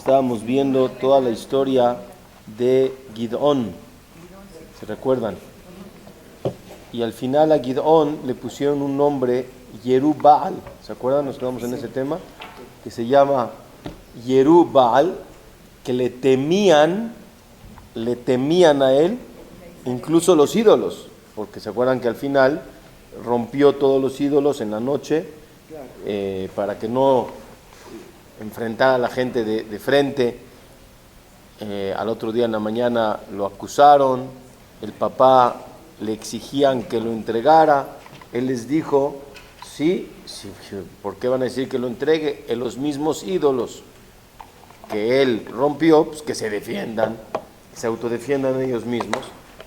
estábamos viendo toda la historia de Gidón, ¿se recuerdan? Y al final a Gidón le pusieron un nombre, Yerub-Baal, ¿se acuerdan? Nos quedamos en ese tema, que se llama Yerub-Baal, que le temían a él, incluso los ídolos, porque se acuerdan que al final rompió todos los ídolos en la noche, para que no enfrentara a la gente de frente. Al otro día en la mañana lo acusaron, el papá le exigían que lo entregara, él les dijo, sí, ¿por qué van a decir que lo entregue? En los mismos ídolos que él rompió, pues que se defiendan, que se autodefiendan ellos mismos.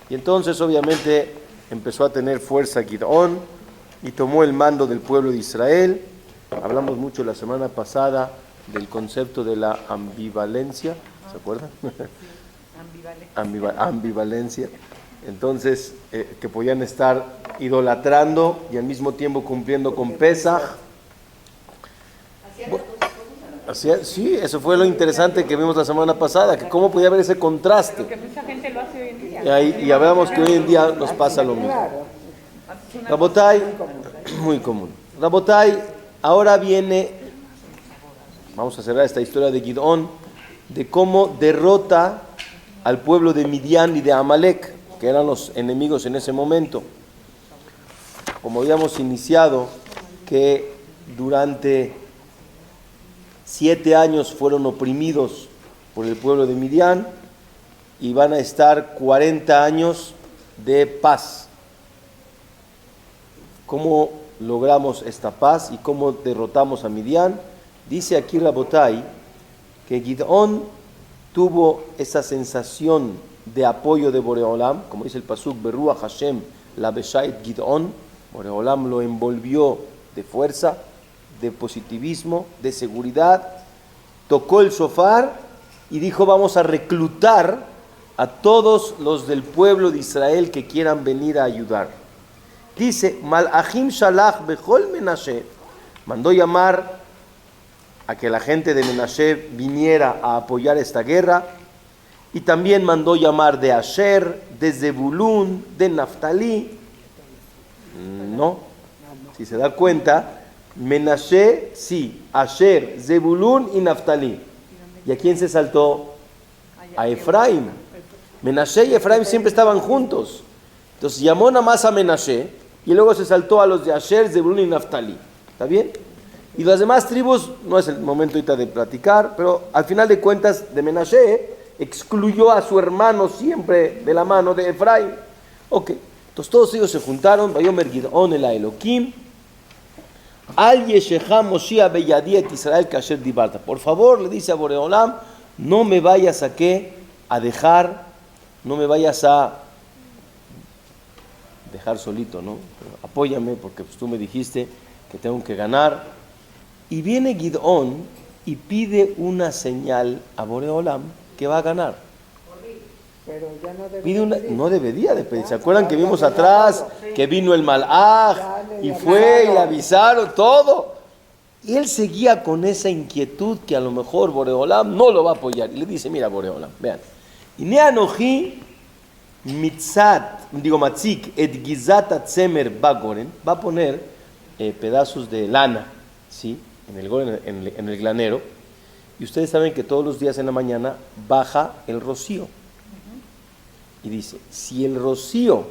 Y entonces obviamente empezó a tener fuerza Gidón y tomó el mando del pueblo de Israel. Hablamos mucho la semana pasada del concepto de la ambivalencia, ¿se acuerdan? Ambivalencia. Entonces, que podían estar idolatrando y al mismo tiempo cumpliendo con Pesaj. Sí, eso fue lo interesante que vimos la semana pasada, que cómo podía haber ese contraste. Porque mucha gente lo hace hoy en día. Y hablamos que hoy en día nos pasa lo mismo. Rabotai, muy común. Rabotai, ahora viene, vamos a cerrar esta historia de Gidón, de cómo derrota al pueblo de Midian y de Amalek, que eran los enemigos en ese momento. Como habíamos iniciado, que durante 7 años fueron oprimidos por el pueblo de Midian y van a estar 40 años de paz. ¿Cómo logramos esta paz y cómo derrotamos a Midian? Dice aquí Rabotai que Gidón tuvo esa sensación de apoyo de Boreolam, como dice el pasuk, Beruach Hashem la Beshait Gidón, Boreolam lo envolvió de fuerza, de positivismo, de seguridad, tocó el shofar y dijo, vamos a reclutar a todos los del pueblo de Israel que quieran venir a ayudar. Dice, Malachim Shalach Bechol Menashe, mandó llamar a que la gente de Menashe viniera a apoyar esta guerra, y también mandó llamar de Asher, de Zebulún, de Naftalí. No, si se da cuenta, Menashe, sí, Asher, Zebulún y Naftalí. ¿Y a quién se saltó? A Efraín. Menashe y Efraín siempre estaban juntos. Entonces llamó nada más a Menashe y luego se saltó a los de Asher, Zebulún y Naftalí. ¿Está bien? Y las demás tribus, no es el momento ahorita de platicar, pero al final de cuentas de Menashe excluyó a su hermano siempre de la mano de Efraín. Ok, entonces todos ellos se juntaron, Vayomer Gidón el Elohim, Al Yeshecha Moshiach Beyadi et Israel Kasher Dibarta. Por favor, le dice a Boreolam, no me vayas a dejar, no me vayas a dejar solito, ¿no? Pero apóyame porque pues, tú me dijiste que tengo que ganar. Y viene Gidón y pide una señal a Boreolam que va a ganar. Pero ya no debería de pedir. ¿Se acuerdan que vimos atrás que vino el Malaj y fue y le avisaron todo? Y él seguía con esa inquietud que a lo mejor Boreolam no lo va a apoyar. Y le dice, mira Boreolam, vean. Ineanoji matzik et gizat atzemer bagoren, va a poner pedazos de lana, ¿sí? En el granero. Y ustedes saben que todos los días en la mañana baja el rocío. Y dice, si el rocío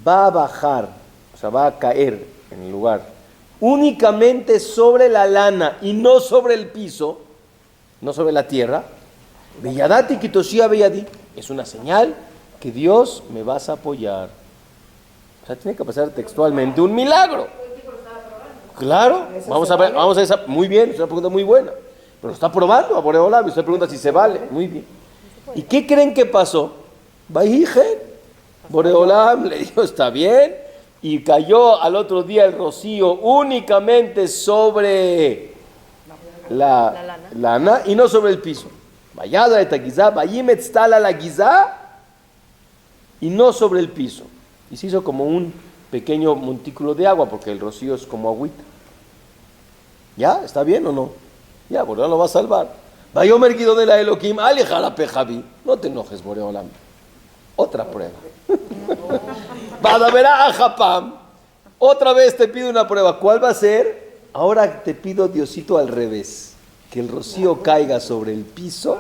va a bajar, o sea, va a caer en el lugar, únicamente sobre la lana y no sobre el piso, no sobre la tierra, Beyadati Kitoshia Beyadi, es una señal que Dios me vas a apoyar. O sea, tiene que pasar textualmente un milagro. Claro, vamos a ver esa, muy bien, es una pregunta muy buena. Pero está probando a Boreolam y usted pregunta si se vale. Muy bien. ¿Y qué creen que pasó? Vayije, Boreolam le dijo, está bien, y cayó al otro día el rocío únicamente sobre la lana y no sobre el piso. Vayada de taquizá, vayimet stala la guizá y no sobre el piso. Y se hizo como un pequeño montículo de agua, porque el rocío es como agüita. ¿Ya? ¿Está bien o no? Ya, Boreolam lo va a salvar. Vayomer Gidón el Elohim, alejala pejavi. No te enojes, Boreolam. Otra prueba. Badavera ajapam. Otra vez te pido una prueba. ¿Cuál va a ser? Ahora te pido, Diosito, al revés. Que el rocío caiga sobre el piso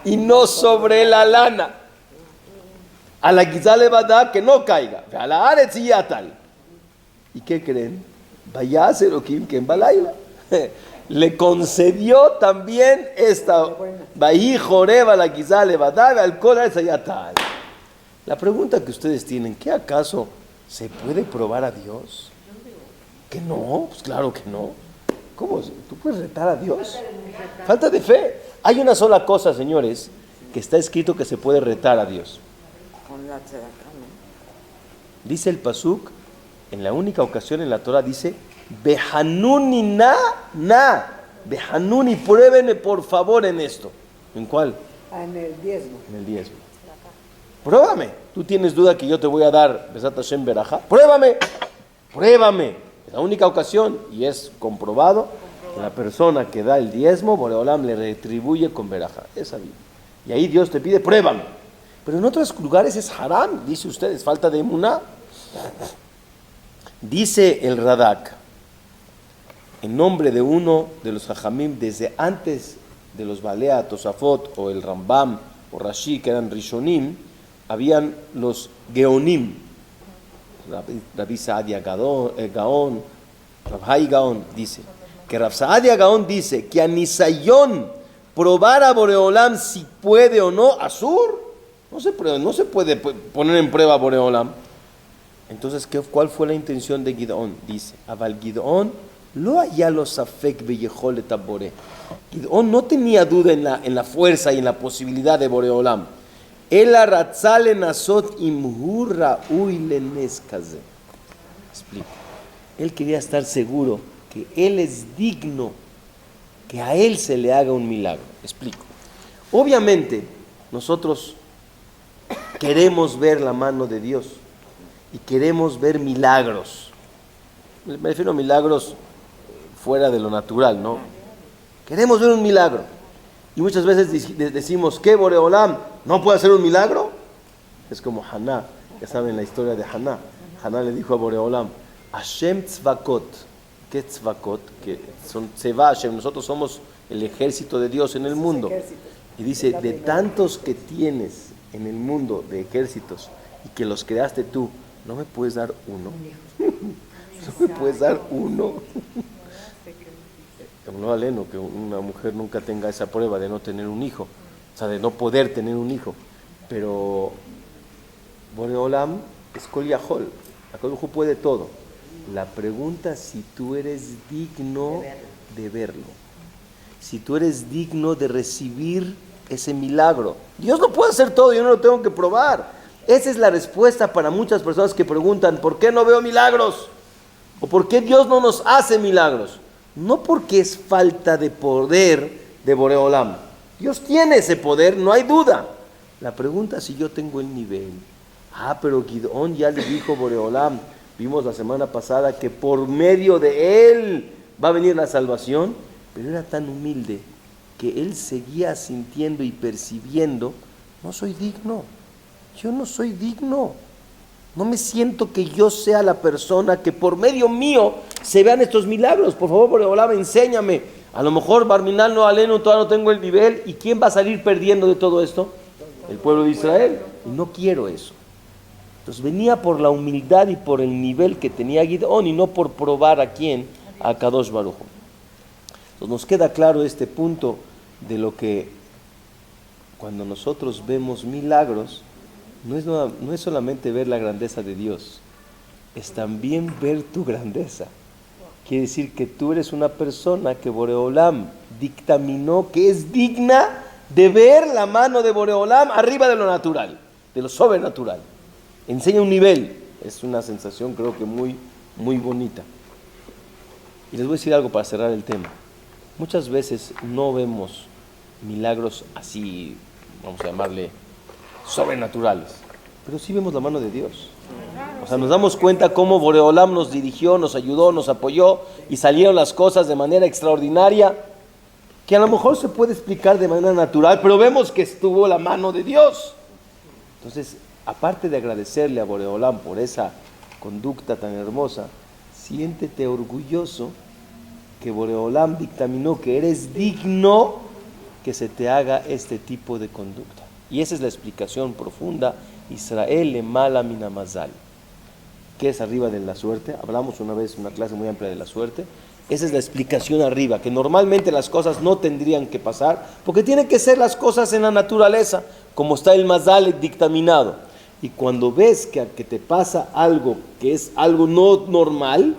y no sobre la lana. A la Gizale Badá que no caiga. A la Aretz y tal. ¿Y qué creen? Vaya a ser Okim que en Balaila. Le concedió también esta. Vaí Joreba la Gizale Badá al Kola tal. La pregunta que ustedes tienen, ¿qué acaso se puede probar a Dios? ¿Que no? Pues claro que no. ¿Cómo? ¿Tú puedes retar a Dios? Falta de fe. Hay una sola cosa, señores, que está escrito que se puede retar a Dios. Dice el Pasuk, en la única ocasión en la Torah dice, Behanuni na. Behanuni, pruébenme por favor en esto. ¿En cuál? En el diezmo. En el diezmo. Pruébame. ¿Tú tienes duda que yo te voy a dar Besat Hashem Berajá? Pruébame. Es la única ocasión y es comprobado que la persona que da el diezmo, Boreolam le retribuye con Berajá. Es sabido. Y ahí Dios te pide, pruébame. Pero en otros lugares es haram, dice usted, es falta de emuná. Dice el Radak, en nombre de uno de los Jajamim, desde antes de los Balea, Tosafot o el Rambam o Rashi, que eran Rishonim, habían los Geonim, Rabbi Saadia Gaon, Rabhai Gaon, dice, que Rab Saadia Gaon dice que a Nisayón probar a Boreolam si puede o no, Asur, no se puede poner en prueba a Boreolam. Entonces, ¿cuál fue la intención de Gidón? Dice, Aval Gidón, lo haya los safek beyeholet abore. Gidón no tenía duda en la fuerza y en la posibilidad de Boreolam. El aratzale nasot imhurra uileneskaze. Explico. Él quería estar seguro que él es digno, que a él se le haga un milagro. Explico. Obviamente, nosotros queremos ver la mano de Dios y queremos ver milagros. Me refiero a milagros fuera de lo natural, ¿no? Queremos ver un milagro. Y muchas veces decimos, ¿qué, Boreolam? ¿No puede hacer un milagro? Es como Haná, ya saben la historia de Haná. Haná le dijo a Boreolam, Hashem tzvakot. ¿Qué tzvakot? Que son tzeva Hashem, nosotros somos el ejército de Dios en el mundo. Y dice, de tantos que tienes en el mundo de ejércitos y que los creaste tú, ¿no me puedes dar uno? ¿No me puedes dar uno? No aleno que una mujer nunca tenga esa prueba de no tener un hijo, o sea, de no poder tener un hijo. Pero Boreolam es Kol Yahol, Akadosh Hu puede todo. La pregunta es si tú eres digno de verlo, si tú eres digno de recibir ese milagro. Dios no puede hacer todo, yo no lo tengo que probar. Esa es la respuesta para muchas personas que preguntan, ¿por qué no veo milagros? ¿O por qué Dios no nos hace milagros? No porque es falta de poder de Boreolam. Dios tiene ese poder, no hay duda. La pregunta es si yo tengo el nivel. Pero Gidón ya le dijo Boreolam, vimos la semana pasada que por medio de él va a venir la salvación, pero era tan humilde que él seguía sintiendo y percibiendo, no soy digno, yo no soy digno. No me siento que yo sea la persona que por medio mío se vean estos milagros. Por favor, Boreolam, enséñame. A lo mejor Barminal no aleno, todavía no tengo el nivel. ¿Y quién va a salir perdiendo de todo esto? El pueblo de Israel. Y no quiero eso. Entonces venía por la humildad y por el nivel que tenía Gidón y no por probar a quién, a Kadosh Baruj Hu. Entonces nos queda claro este punto de lo que cuando nosotros vemos milagros, no es solamente ver la grandeza de Dios, es también ver tu grandeza. Quiere decir que tú eres una persona que Boreolam dictaminó que es digna de ver la mano de Boreolam arriba de lo natural, de lo sobrenatural. Enseña un nivel. Es una sensación creo que muy, muy bonita. Y les voy a decir algo para cerrar el tema. Muchas veces no vemos milagros así, vamos a llamarle sobrenaturales, pero sí vemos la mano de Dios. O sea, nos damos cuenta cómo Boreolam nos dirigió, nos ayudó, nos apoyó y salieron las cosas de manera extraordinaria. que a lo mejor se puede explicar de manera natural, pero vemos que estuvo la mano de Dios. Entonces, aparte de agradecerle a Boreolam por esa conducta tan hermosa, siéntete orgulloso que Boreolam dictaminó que eres digno que se te haga este tipo de conducta. Y esa es la explicación profunda. Israel le mala minamazal. ¿Qué es arriba de la suerte? Hablamos una vez, una clase muy amplia de la suerte. Esa es la explicación arriba, que normalmente las cosas no tendrían que pasar, porque tienen que ser las cosas en la naturaleza, como está el mazal dictaminado. Y cuando ves que te pasa algo que es algo no normal,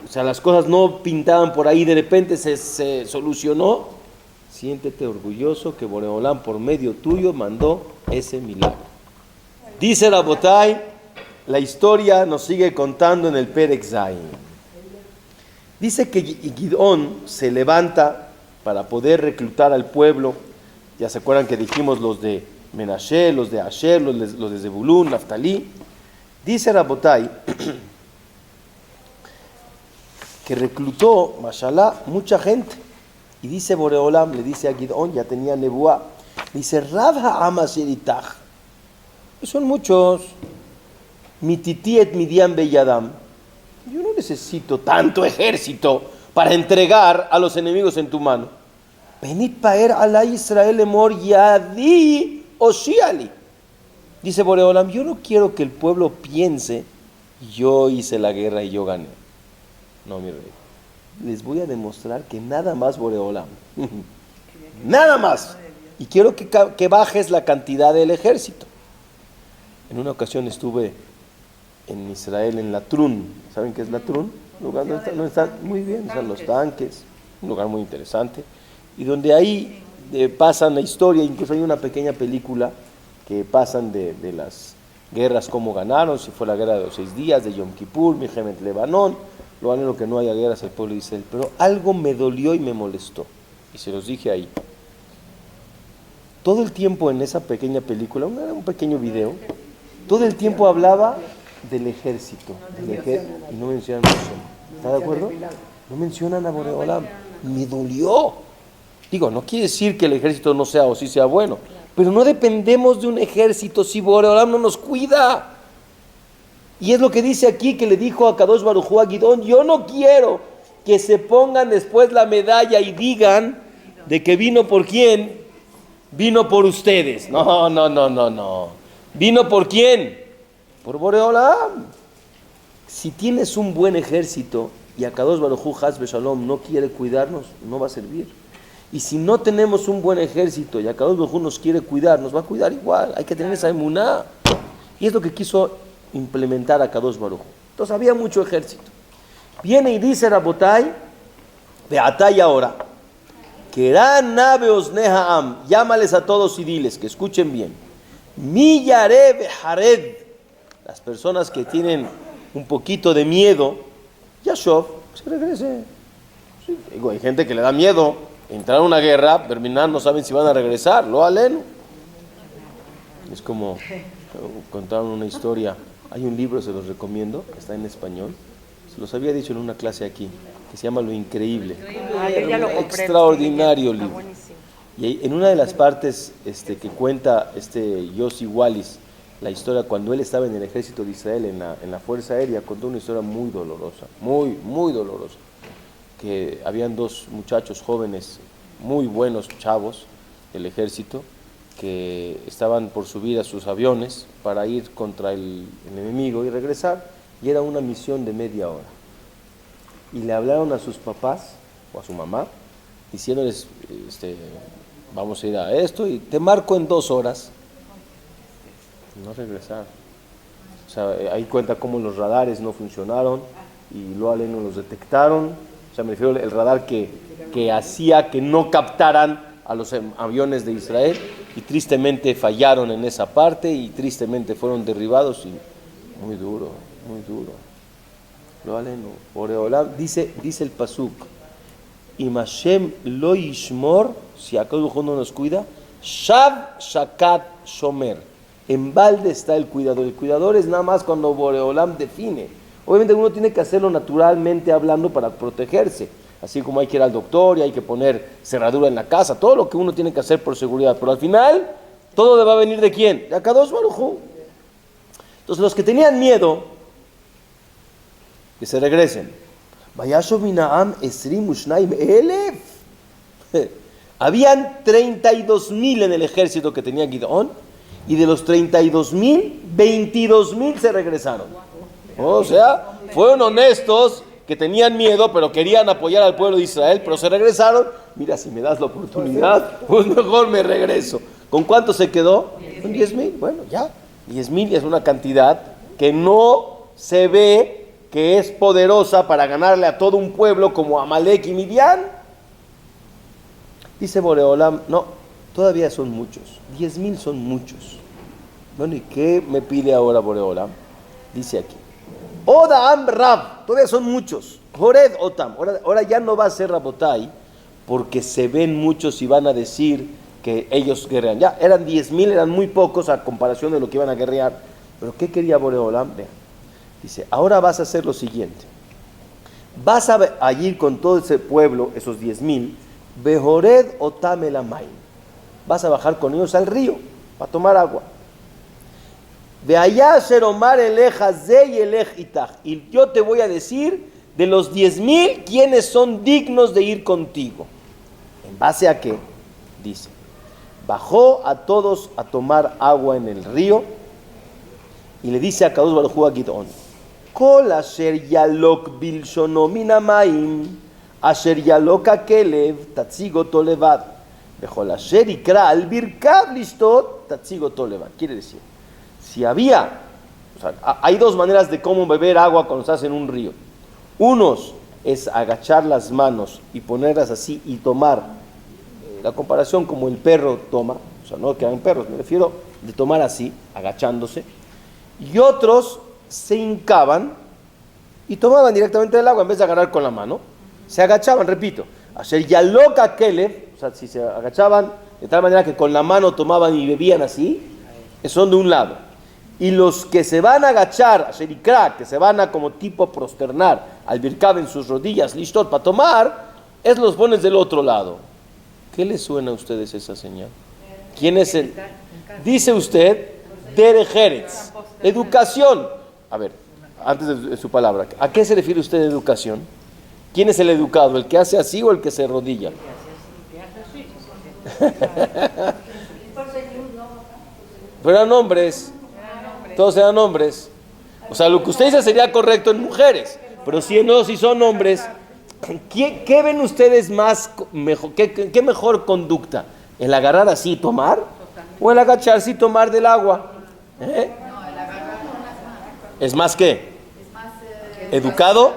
o sea, las cosas no pintaban por ahí, de repente se solucionó, siéntete orgulloso que Boreolam por medio tuyo mandó ese milagro. Dice Rabotai, la historia nos sigue contando en el Perek Zayin. Dice que Gideón se levanta para poder reclutar al pueblo. Ya se acuerdan que dijimos los de Menashe, los de Asher, los de Zebulún, Naftalí. Dice Rabotai que reclutó, mashallah, mucha gente. Y dice Boreolam, le dice a Gideón, ya tenía nebuá, dice, Rab ha'am asher itach. Son muchos. Mititi et midian beyadam. Yo no necesito tanto ejército para entregar a los enemigos en tu mano. Venid paer ala Israel emor yadi oshiali. Dice Boreolam, yo no quiero que el pueblo piense, yo hice la guerra y yo gané. No, mi rey. Les voy a demostrar que nada más Boreolam. Nada más. Y quiero que bajes la cantidad del ejército. En una ocasión estuve en Israel, en Latrun. ¿Saben qué es Latrun? Un lugar donde están muy bien, están los tanques, un lugar muy interesante, y donde ahí pasan la historia, incluso hay una pequeña película que pasan de las guerras, cómo ganaron, si fue la guerra de los 6 días, de Yom Kippur, Milhemet Lebanón, lo anhelo que no haya guerras al pueblo de Israel, pero algo me dolió y me molestó, y se los dije ahí. Todo el tiempo en esa pequeña película, un pequeño video, todo el tiempo hablaba del ejército, y no mencionan a Hashem. ¿Está de acuerdo? No mencionan a Boreolam. Me dolió. Digo, no quiere decir que el ejército no sea o sí sea bueno, pero no dependemos de un ejército si Boreolam no nos cuida. Y es lo que dice aquí, que le dijo a Kadosh Baruj Hu a Gideón, yo no quiero que se pongan después la medalla y digan de que vino por quién, vino por ustedes. No. ¿Vino por quién? Por Boreolam. Si tienes un buen ejército y Akadosh Baruj Hu Haz Beshalom no quiere cuidarnos, no va a servir. Y si no tenemos un buen ejército y Akadosh Baruj Hu nos quiere cuidar, nos va a cuidar igual. Hay que tener esa emuná. Y es lo que quiso implementar Akadosh Baruj Hu. Entonces había mucho ejército. Viene y dice Rabotai, Beatay ahora, Keran nave osnehaam, llámales a todos y diles que escuchen bien. Mi yareb hared, las personas que tienen un poquito de miedo, Yashov, se regrese. Sí, digo, hay gente que le da miedo entrar a una guerra, terminar, no saben si van a regresar, lo aleno. Es como contaron una historia, hay un libro, se los recomiendo, está en español, se los había dicho en una clase aquí, que se llama Lo Increíble. Extraordinario libro. Y en una de las partes que cuenta Yossi Wallis, la historia cuando él estaba en el ejército de Israel, en la Fuerza Aérea, contó una historia muy dolorosa, muy dolorosa, que habían 2 muchachos jóvenes, muy buenos chavos del ejército, que estaban por subir a sus aviones para ir contra el enemigo y regresar, y era una misión de media hora. Y le hablaron a sus papás, o a su mamá, diciéndoles, vamos a ir a esto y te marco en 2 horas. No regresar. O sea, ahí cuenta cómo los radares no funcionaron y lo no los detectaron. O sea, me refiero al radar que hacía que no captaran a los aviones de Israel, y tristemente fallaron en esa parte y tristemente fueron derribados, y muy duro. Lo aleno. Boreolam dice el pasuk, Imashem lo yishmor, si Akadosh no nos cuida, Shav shakat shomer. En balde está el cuidador. El cuidador es nada más cuando Boreolam define. Obviamente uno tiene que hacerlo naturalmente hablando para protegerse, así como hay que ir al doctor y hay que poner cerradura en la casa, todo lo que uno tiene que hacer por seguridad, pero al final, todo va a venir ¿de quién? De Akadosh Baruj Hu. Entonces los que tenían miedo, que se regresen. Vayashov minaam esrim ushnaim elef. Habían 32,000 en el ejército que tenía Gideón, y de los 32,000, 22,000 se regresaron. O sea, fueron honestos, que tenían miedo, pero querían apoyar al pueblo de Israel, pero se regresaron. Mira, si me das la oportunidad, pues mejor me regreso. ¿Con cuánto se quedó? Con 10,000. Bueno, ya. 10,000 es una cantidad que no se ve que es poderosa para ganarle a todo un pueblo como Amalek y Midian. Dice Boreolam, no, todavía son muchos. 10,000 son muchos. Bueno, ¿y qué me pide ahora Boreolam? Dice aquí. Odaam Rab, todavía son muchos. Jored Otam, ahora ya no va a ser Rabotai, porque se ven muchos y van a decir que ellos guerrean. Ya, eran 10,000, eran muy pocos a comparación de lo que iban a guerrear. Pero ¿qué quería Boreolam? Vean, dice, ahora vas a hacer lo siguiente. Vas a ir con todo ese pueblo, esos 10,000, Bejored Otam Elamay. Vas a bajar con ellos al río, para tomar agua. De allá Sheromar Eleja Zei Elej Itach. Y yo te voy a decir de los 10,000 quiénes son dignos de ir contigo. ¿En base a qué? Dice, bajó a todos a tomar agua en el río y le dice a Kadosh Baruj Hu a Gideón, Kol asher yalok bilshono min hamayim asher yalok hakelev tatzigo to levad vechol asher ikra al birkav lishtot tatzigo to levad. Quiere decir, si había, o sea, hay dos maneras de cómo beber agua cuando estás en un río. Unos es agachar las manos y ponerlas así y tomar, la comparación como el perro toma, o sea, no que eran perros, me refiero de tomar así, agachándose, y otros se hincaban y tomaban directamente el agua en vez de agarrar con la mano, se agachaban, repito, hacer yaloka kelev, o sea, si se agachaban de tal manera que con la mano tomaban y bebían así, son de un lado. Y los que se van a agachar, a Sherikra, que se van a como tipo prosternar, al birkav en sus rodillas, listot, para tomar, es los pones del otro lado. ¿Qué les suena a ustedes esa señal? ¿Quién es el? Dice usted, Derech Eretz, educación. A ver, antes de su palabra, ¿a qué se refiere usted de educación? ¿Quién es el educado? ¿El que hace así o el que se arrodilla? Pero eran hombres. Todos eran hombres. O sea, lo que usted dice sería correcto en mujeres, pero si no, si son hombres, ¿qué ven ustedes más mejor? ¿Qué mejor conducta? ¿El agarrar así y tomar? ¿O el agacharse y tomar del agua? ¿Eh? ¿Es más qué? ¿Educado?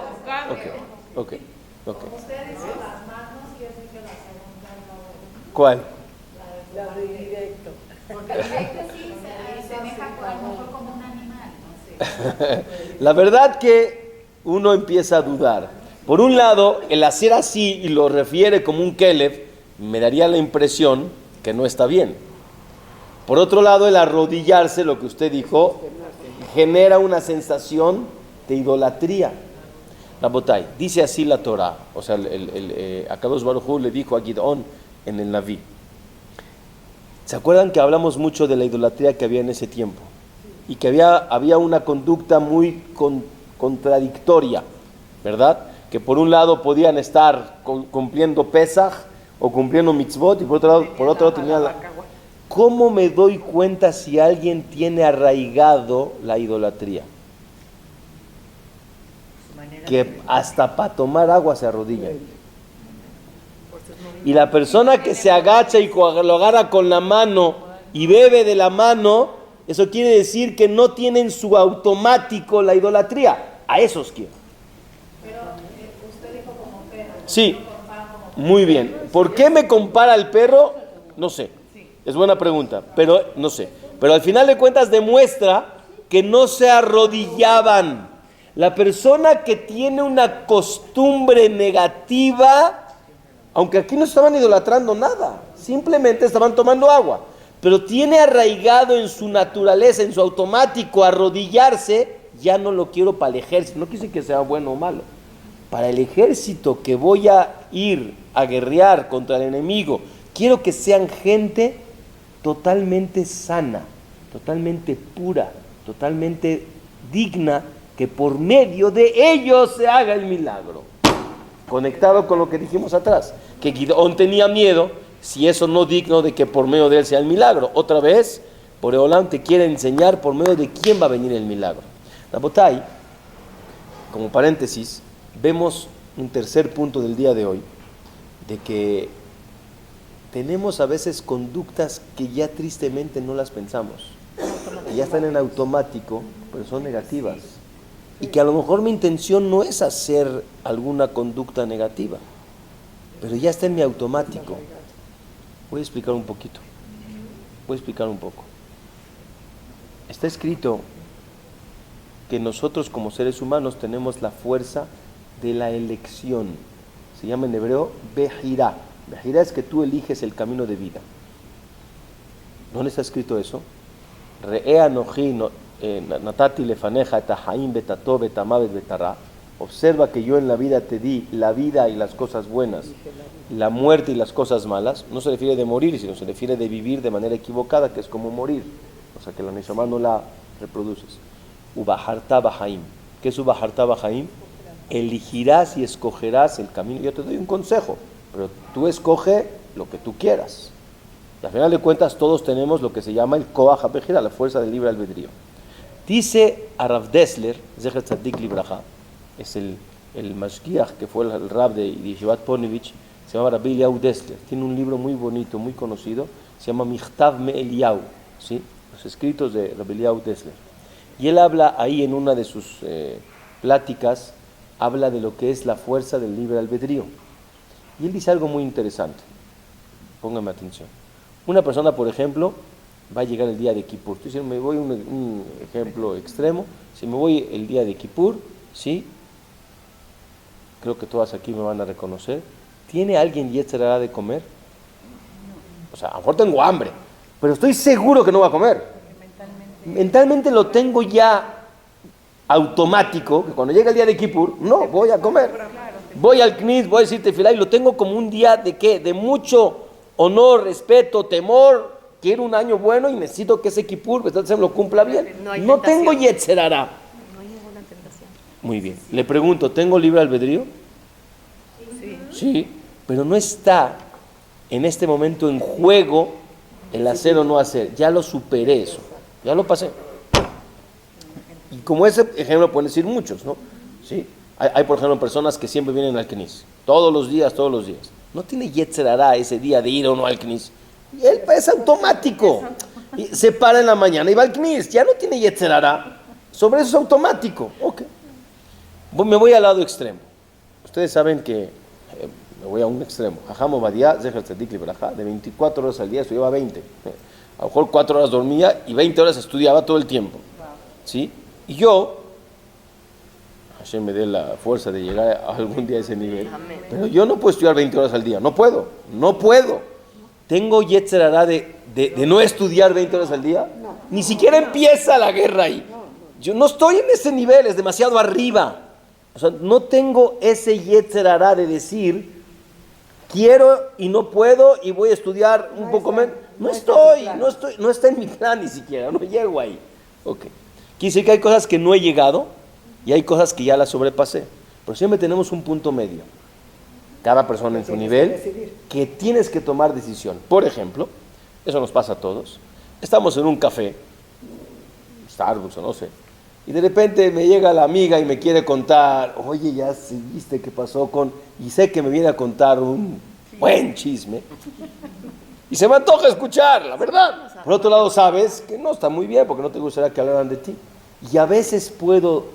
Ok. ¿Cuál? La de directo. Porque directo sí se deja a lo mejor como un animal, no sé. La verdad que uno empieza a dudar. Por un lado, el hacer así y lo refiere como un kelev, me daría la impresión que no está bien. Por otro lado, el arrodillarse, lo que usted dijo, genera una sensación de idolatría. Rabotai, dice así la Torah, o sea, Akadosh Baruj Hu le dijo a Gideón en el Naví. ¿Se acuerdan que hablamos mucho de la idolatría que había en ese tiempo? Y que había una conducta muy contradictoria, ¿verdad? Que por un lado podían estar cumpliendo Pesaj o cumpliendo mitzvot y por otro lado tenían la... ¿Cómo me doy cuenta si alguien tiene arraigado la idolatría? Que hasta para tomar agua se arrodilla. Y la persona que se agacha y lo agarra con la mano y bebe de la mano, eso quiere decir que no tienen su automático la idolatría. A esos quiero. Pero usted dijo como perro. Sí, muy bien. ¿Por qué me compara al perro? No sé. Es buena pregunta, pero no sé. Pero al final de cuentas demuestra que no se arrodillaban. La persona que tiene una costumbre negativa, aunque aquí no estaban idolatrando nada, simplemente estaban tomando agua, pero tiene arraigado en su naturaleza, en su automático arrodillarse, ya no lo quiero para el ejército, no quise que sea bueno o malo, para el ejército que voy a ir a guerrear contra el enemigo, quiero que sean gente totalmente sana, totalmente pura, totalmente digna, que por medio de ellos se haga el milagro. Conectado con lo que dijimos atrás, que Gideón tenía miedo, si eso no digno de que por medio de él sea el milagro. Otra vez, Boreolam te quiere enseñar por medio de quién va a venir el milagro. Rabotai, como paréntesis, vemos un tercer punto del día de hoy, de que tenemos a veces conductas que ya tristemente no las pensamos, que ya están en automático, pero son negativas, y que a lo mejor mi intención no es hacer alguna conducta negativa, pero ya está en mi automático. Voy a explicar un poquito, voy a explicar un poco. Está escrito que nosotros como seres humanos tenemos la fuerza de la elección. Se llama en hebreo Bejirá. Bejirá es que tú eliges el camino de vida. ¿Dónde está escrito eso? Re'ea noji natati lefaneja et haim betatov et amavet betará. Observa que yo en la vida te di la vida y las cosas buenas, la muerte y las cosas malas. No se refiere de morir, sino se refiere de vivir de manera equivocada, que es como morir. O sea que la neshama no la reproduces. Ubaharta bahaim. ¿Qué es ubaharta bahaim? Elegirás y escogerás el camino. Yo te doy un consejo, pero tú escoge lo que tú quieras. Y al final de cuentas todos tenemos lo que se llama el koach habejira, la fuerza del libre albedrío. Dice a Rav Dessler, Zecher Tzadik Libraja, es el mashgiach que fue el rab de Yeshivat Ponevich, se llama Rabbi Eliyahu Dessler. Tiene un libro muy bonito, muy conocido, se llama Michtav Me Eliyahu, ¿sí? Los escritos de Rabbi Eliyahu Dessler. Y él habla ahí en una de sus pláticas, habla de lo que es la fuerza del libre albedrío. Y él dice algo muy interesante. Póngame atención. Una persona, por ejemplo, va a llegar el día de Kippur. Si me voy a un ejemplo extremo, si me voy el día de Kippur, ¿sí? Creo que todas aquí me van a reconocer. ¿Tiene alguien yetzer hará de comer? O sea, a lo mejor tengo hambre, pero estoy seguro que no voy a comer. Mentalmente lo tengo ya automático, que cuando llega el día de Kippur, no, voy a comer. Voy al Knis, voy a decir tefilá y lo tengo como un día de ¿qué? De mucho honor, respeto, temor. Quiero un año bueno y necesito que ese Kippur se lo cumpla bien. No tengo yetzer hará. No hay ninguna tentación. Muy bien. Le pregunto, ¿tengo libre albedrío? Sí, pero no está en este momento en juego el hacer o no hacer. Ya lo superé eso. Ya lo pasé. Y como ese ejemplo pueden decir muchos, ¿no? ¿Sí? Hay, por ejemplo, personas que siempre vienen al Knis. Todos los días. No tiene yetzer hará ese día de ir o no al Knis. Y él es automático. Y se para en la mañana y va al Knis. Ya no tiene yetzer hará. Sobre eso es automático. Ok. Me voy al lado extremo. Ustedes saben que me voy a un extremo. Jajam Ovadia, Zecher Tzadik Libraja, de 24 horas al día estudiaba 20. A lo mejor 4 horas dormía y 20 horas estudiaba todo el tiempo. ¿Sí? Y yo, Hashem me dé la fuerza de llegar algún día a ese nivel, pero yo no puedo estudiar 20 horas al día. No puedo. ¿Tengo yetzer hará de no estudiar 20 horas al día? No. Ni siquiera empieza la guerra ahí. Yo no estoy en ese nivel, es demasiado arriba. O sea, no tengo ese yetzer hará de decir, quiero y no puedo y voy a estudiar un poco menos. No está en mi plan ni siquiera, no llego ahí. Ok. Quiere decir que hay cosas que no he llegado y hay cosas que ya las sobrepasé. Pero siempre tenemos un punto medio. Cada persona en su nivel, que tienes que tomar decisión. Por ejemplo, eso nos pasa a todos. Estamos en un café, Starbucks o no sé, y de repente me llega la amiga y me quiere contar, oye, ya viste qué pasó con... Y sé que me viene a contar un buen chisme. Y se me antoja escuchar, la verdad. Por otro lado, sabes que no está muy bien porque no te gustaría que hablaran de ti. Y a veces puedo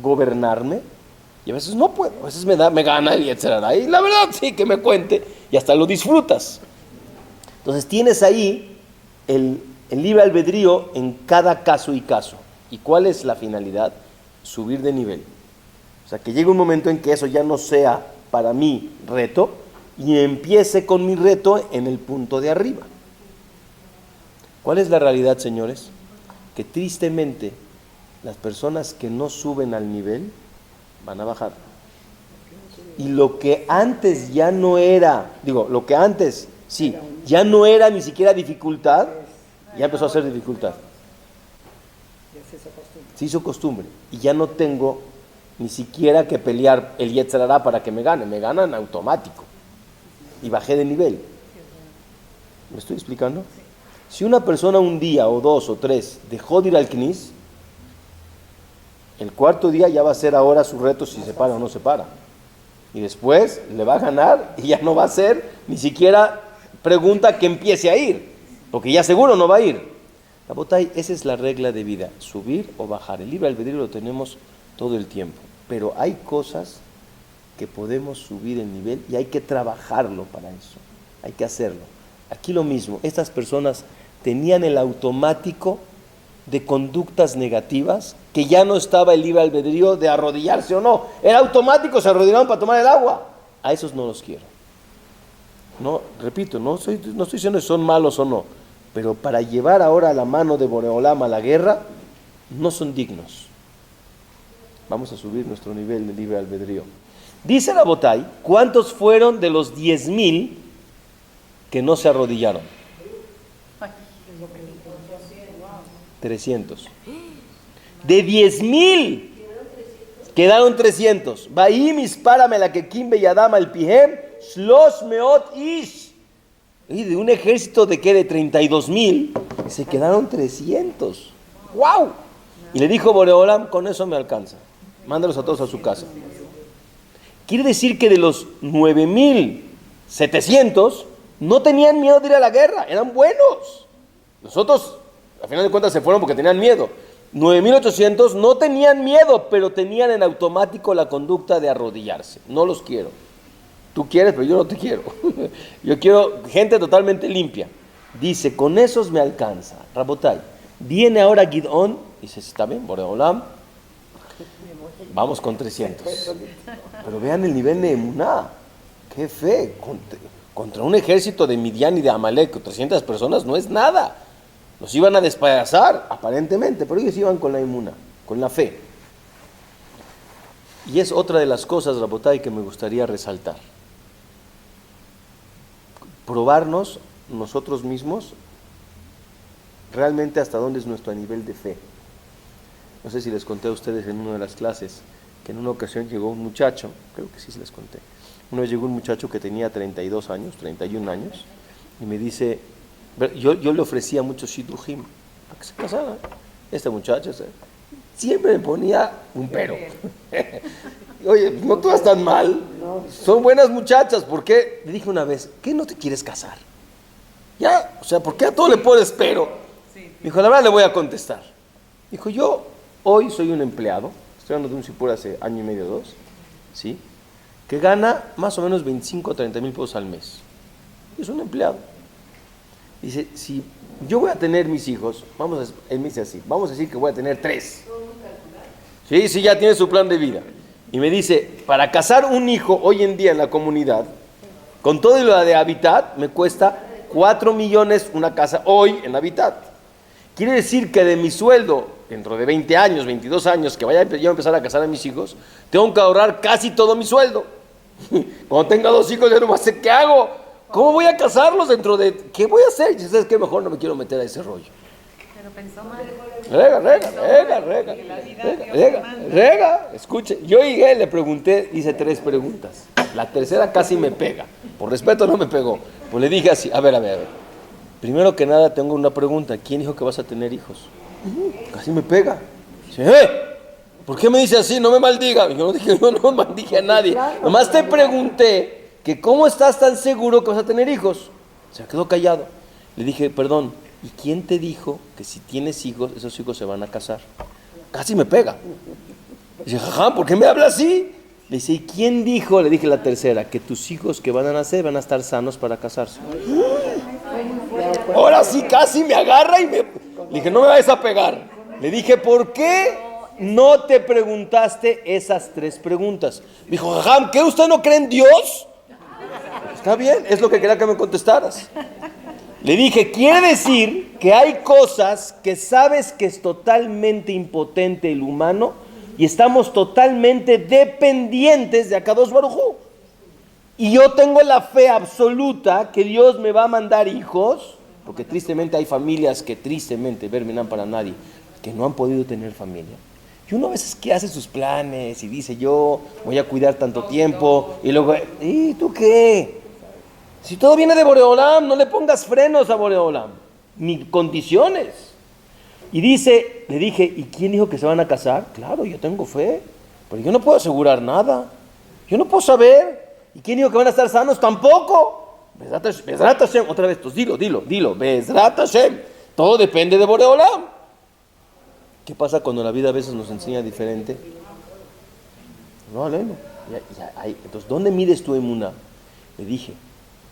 gobernarme y a veces no puedo. A veces me gana el yetzer hará. Y la verdad, sí, que me cuente y hasta lo disfrutas. Entonces tienes ahí el libre albedrío en cada caso y caso. ¿Y cuál es la finalidad? Subir de nivel. O sea, que llegue un momento en que eso ya no sea para mí reto y empiece con mi reto en el punto de arriba. ¿Cuál es la realidad, señores? Que tristemente las personas que no suben al nivel van a bajar. Y lo que antes ya no era, lo que antes, sí, ya no era ni siquiera dificultad, ya empezó a ser dificultad. Se hizo costumbre. Y ya no tengo ni siquiera que pelear el Yetzer Hará para que me ganan automático. Y bajé de nivel. ¿Me estoy explicando? Si una persona un día o 2 o 3 dejó de ir al Knis, el cuarto día ya va a ser ahora su reto si se para o no se para. Y después le va a ganar y ya no va a ser ni siquiera pregunta que empiece a ir, porque ya seguro no va a ir. Rabotay, esa es la regla de vida, subir o bajar. El libre albedrío lo tenemos todo el tiempo, pero hay cosas que podemos subir el nivel y hay que trabajarlo para eso, hay que hacerlo. Aquí lo mismo, estas personas tenían el automático de conductas negativas, que ya no estaba el libre albedrío de arrodillarse o no, era automático, se arrodillaron para tomar el agua. A esos no los quiero. No, repito, no estoy diciendo si son malos o no, pero para llevar ahora la mano de Boreolam a la guerra, no son dignos. Vamos a subir nuestro nivel de libre albedrío. Dice Rabotay, ¿cuántos fueron de los 10,000 que no se arrodillaron? 300. De 10,000 quedaron 300. Vaim ispárame la que kimbe yadama el pihem shlosh meot ish. Y de un ejército de ¿qué? De 32,000 se quedaron 300. ¡Wow! Y le dijo Boreolam, con eso me alcanza. Mándalos a todos a su casa. Quiere decir que de los 9,700 no tenían miedo de ir a la guerra, eran buenos. Los otros, al final de cuentas, se fueron porque tenían miedo. 9,800 no tenían miedo, pero tenían en automático la conducta de arrodillarse. No los quiero. Tú quieres, pero yo no te quiero. Yo quiero gente totalmente limpia. Dice, con esos me alcanza. Rabotay, viene ahora Gidón, dice, está bien, Boreolam, vamos con 300. Pero vean el nivel de Emuná. ¡Qué fe! Contra un ejército de Midian y de Amalek, 300 personas no es nada. Los iban a despedazar, aparentemente, pero ellos iban con la Emuná, con la fe. Y es otra de las cosas, Rabotay, que me gustaría resaltar. Probarnos nosotros mismos realmente hasta dónde es nuestro nivel de fe. No sé si les conté a ustedes en una de las clases que en una ocasión llegó un muchacho, creo que sí se les conté. Una vez llegó un muchacho que tenía 32 años, 31 años, y me dice, yo le ofrecía mucho shidduchim para que se casara. Este muchacho siempre me ponía un pero. Oye, no todas tan mal, son buenas muchachas, ¿por qué? Le dije una vez, ¿qué no te quieres casar? Ya, o sea, ¿por qué a todo le pones pero? Me dijo, la verdad le voy a contestar. Dijo, yo hoy soy un empleado, estoy hablando de un sipur hace año y medio, 2, ¿sí? Que gana más o menos 25 o 30 mil pesos al mes. Es un empleado. Dice, si yo voy a tener mis hijos, él me dice así, vamos a decir que voy a tener 3. Sí, ya tiene su plan de vida. Y me dice, para casar un hijo hoy en día en la comunidad, con todo lo de Habitat, me cuesta 4 millones una casa hoy en Habitat. Quiere decir que de mi sueldo, dentro de 20 años, 22 años, que vaya yo a empezar a casar a mis hijos, tengo que ahorrar casi todo mi sueldo. Cuando tenga 2 hijos, yo no sé qué hago. ¿Cómo voy a casarlos dentro de...? ¿Qué voy a hacer? Y sabes que mejor no me quiero meter a ese rollo. Pero pensó mal. Rega, escuche. Yo llegué, le pregunté, hice 3 preguntas. La tercera casi me pega. Por respeto no me pegó. Pues le dije así, a ver. Primero que nada tengo una pregunta. ¿Quién dijo que vas a tener hijos? Casi me pega. Dice, ¿por qué me dice así? No me maldiga. Yo no maldije a nadie. Nomás te pregunté que cómo estás tan seguro que vas a tener hijos. Se quedó callado. Le dije, perdón, ¿y quién te dijo que si tienes hijos, esos hijos se van a casar? Casi me pega. Dice, jajá, ¿por qué me habla así? Le dice, ¿y quién dijo? Le dije la tercera, que tus hijos que van a nacer van a estar sanos para casarse. Ahora sí casi me agarra y le dije, no me vayas a pegar. Le dije, ¿por qué no te preguntaste esas 3 preguntas? Me dijo, jajá, ¿qué? ¿Usted no cree en Dios? Está bien, es lo que quería que me contestaras. Le dije, quiere decir que hay cosas que sabes que es totalmente impotente el humano y estamos totalmente dependientes de Akadosh Baruj Hu. y yo tengo la fe absoluta que Dios me va a mandar hijos, porque tristemente hay familias que tristemente, verminan para nadie, que no han podido tener familia. Y uno a veces que hace sus planes y dice, yo voy a cuidar tanto tiempo, y luego, ¿y tú qué? Si todo viene de Boreolam, no le pongas frenos a Boreolam, ni condiciones. Y dice, le dije, ¿y quién dijo que se van a casar? Claro, yo tengo fe, pero yo no puedo asegurar nada. Yo no puedo saber. ¿Y quién dijo que van a estar sanos? Tampoco. Bezrat Hashem, otra vez, pues dilo. Bezrat Hashem. Todo depende de Boreolam. ¿Qué pasa cuando la vida a veces nos enseña diferente? No, léelo. Entonces, ¿dónde mides tu emuná? Le dije,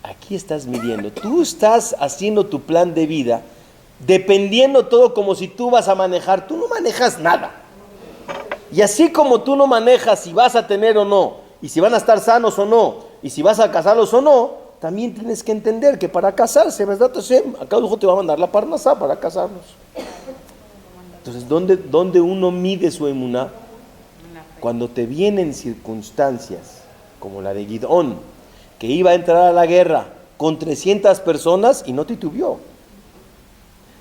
aquí estás midiendo. Tú estás haciendo tu plan de vida, dependiendo todo como si tú vas a manejar. Tú no manejas nada. Y así como tú no manejas si vas a tener o no, y si van a estar sanos o no, y si vas a casarlos o no, también tienes que entender que para casarse, ¿verdad? Acá luego te va a mandar la parnasá para casarnos. Entonces, ¿dónde uno mide su emuná? Cuando te vienen circunstancias como la de Gidón, que iba a entrar a la guerra con 300 personas y no titubeó.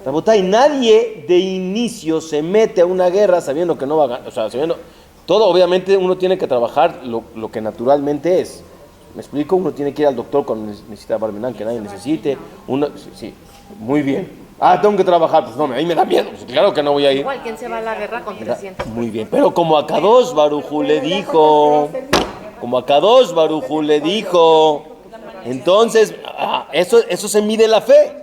Rabotay, nadie de inicio se mete a una guerra sabiendo que no va a ganar. O sea, todo obviamente uno tiene que trabajar lo que naturalmente es. ¿Me explico? Uno tiene que ir al doctor cuando necesita barmenán, que nadie necesite. Sí, muy bien. Tengo que trabajar. Pues no, a mí me da miedo. Pues claro que no voy a ir. Igual, ¿quién se va a la guerra con 300? Muy bien. Pero como a Kadosh Baruj Hu le dijo, entonces, eso se mide la fe.